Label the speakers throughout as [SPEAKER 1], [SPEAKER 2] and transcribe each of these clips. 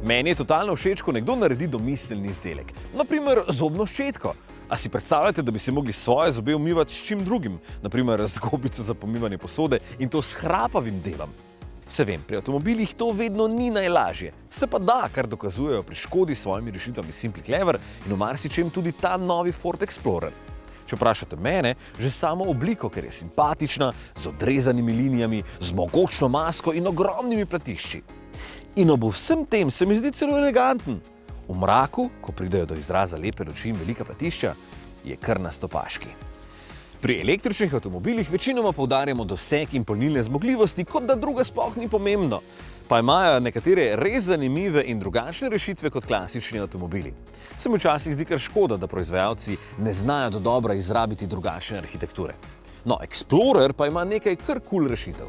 [SPEAKER 1] Meni je totalno všeč, ko nekdo naredi domiselni izdelek. Naprimer, zobno ščetko. A si predstavljate, da bi si mogli svoje zobe umivati s čim drugim? Naprimer, z gobico za pomivanje posode in to s hrapavim delom. Se vem, pri avtomobilih to vedno ni najlažje. Se pa da, kar dokazujejo pri Škodi s svojimi rešitvami Simply Clever in v marsičem tudi ta novi Ford Explorer. Če vprašate mene, že samo obliko, ker je simpatična, z odrezanimi linijami, z mogočno masko in ogromnimi platišči. In ob vsem tem se mi zdi celo eleganten. V mraku, ko pridejo do izraza lepe luči in velika platišča, je kar na stopaški. Pri električnih avtomobilih večinoma poudarjamo doseg in polnilne zmogljivosti, kot da druga sploh ni pomembno. Pa imajo nekatere res zanimive in drugačne rešitve kot klasični avtomobili. Se mi včasih zdi kar škoda, da proizvajalci ne znajo dodobra izrabiti drugačne arhitekture. No, Explorer pa ima nekaj kar kul rešitev.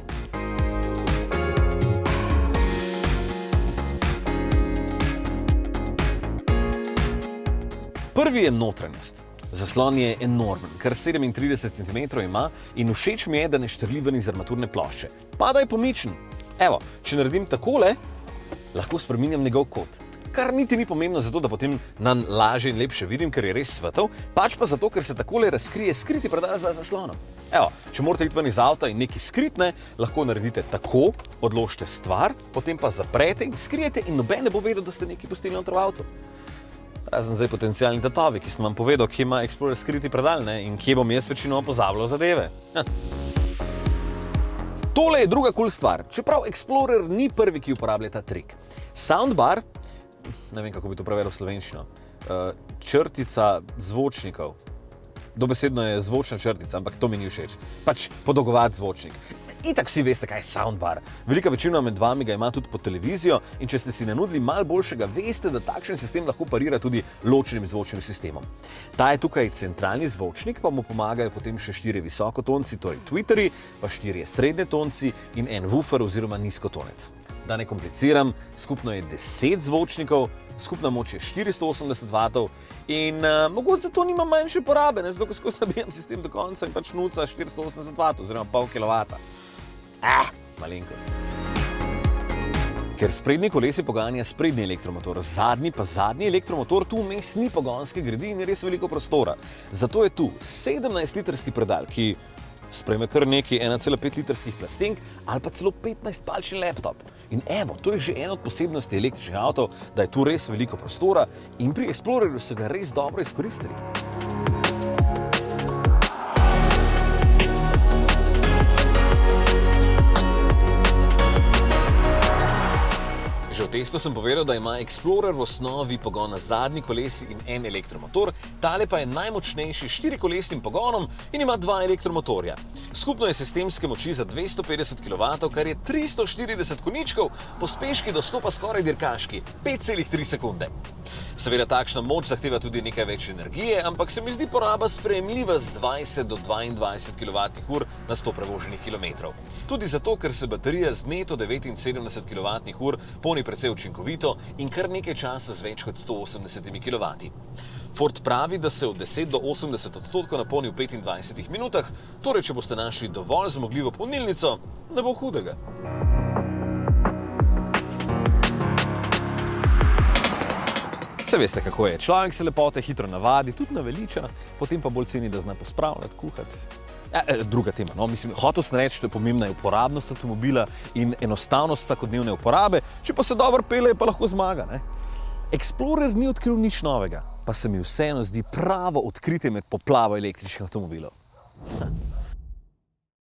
[SPEAKER 1] Prvi je notranjost. Zaslon je enormen, kar 37 cm ima in všeč mi je, da ne štrli ven iz armaturne plošče. Pa da je pomičen. Evo, če naredim takole, lahko spreminjam njegov kot. Kar niti ni pomembno zato, da potem nanj lažje in lepše vidim, ker je res svetel, pač pa zato, ker se takole razkrije skriti predal za zaslonom. Evo, če morate iti ven iz avta in nekaj skritne, lahko naredite tako, odložite stvar, potem pa zaprete in skrijete in noben ne bo vedel, da ste nekaj pustili noter v avtu. Razen zdaj potencialni tatovi, ki sem vam povedal, kje ima Explorer skriti predal, in kje bom jaz večinoma pozabljal zadeve. Tole je druga kul stvar, čeprav Explorer ni prvi, ki uporablja ta trik. Soundbar, ne vem, kako bi to prevedel v slovenščino, črtica zvočnikov. Dobesedno je zvočna črtica, ampak to mi ni všeč. Pač podolgovat zvočnik. Itak vsi veste, kaj je soundbar. Velika večina med vami ga ima tudi pod televizijo in če ste si nanudili malo boljšega, veste, da takšen sistem lahko parira tudi ločenim zvočnim sistemom. Ta je tukaj centralni zvočnik, pa mu pomagajo potem še 4 visokotonci, torej tweeterji, pa 4 srednjetonci in en woofer oziroma nizkotonec. Da ne kompliciram, skupno je 10 zvočnikov, skupna moč je 480 W in mogoče zato nima manjše porabe, zato ko skozi nabijam sistem do konca in pač nuca 480 W oziroma pol kilovata. Malenkost. Ker sprednji kolesi poganja sprednji elektromotor, zadnji pa zadnji elektromotor, tu vmes ni pogonske gredi in je res veliko prostora. Zato je tu 17-litrski predal, ki sprejme kar nekaj 1,5 litrskih plastenk ali pa celo 15-palčni laptop. In evo, to je že ena od posebnosti električnih avtov, da je tu res veliko prostora in pri Explorerju so ga res dobro izkoristili. Že v testu sem povedal, da ima Explorer v osnovi pogon na zadnji kolesi in en elektromotor, tale pa je najmočnejši 4-kolesnim pogonom in ima 2 elektromotorja. Skupno je sistemske moči za 250 kW, kar je 340 konjičkov, pospeški do 100 pa skoraj dirkaški, 5,3 sekunde. Seveda takšna moč zahteva tudi nekaj več energije, ampak se mi zdi poraba sprejemljiva z 20 do 22 kWh na 100 prevoženih kilometrov. Tudi zato, ker se baterija z neto 79 kWh polni precej učinkovito in kar nekaj časa z več kot 180 kW. Ford pravi, da se od 10 do 80% napolni v 25 minutah, torej če boste našli dovolj zmogljivo polnilnico, ne bo hudega. Saj veste, kako je. Človek se lepote hitro navadi, tudi naveliča, potem pa bolj ceni, da zna pospravljati, kuhati. Druga tema, no, mislim, hotel sem reči, da je pomembna uporabnost avtomobila in enostavnost vsakodnevne uporabe, če pa se dobro pelje, pa lahko zmaga, ne? Explorer ni odkril nič novega, pa se mi vseeno zdi pravo odkritje med poplavo električnih avtomobilov.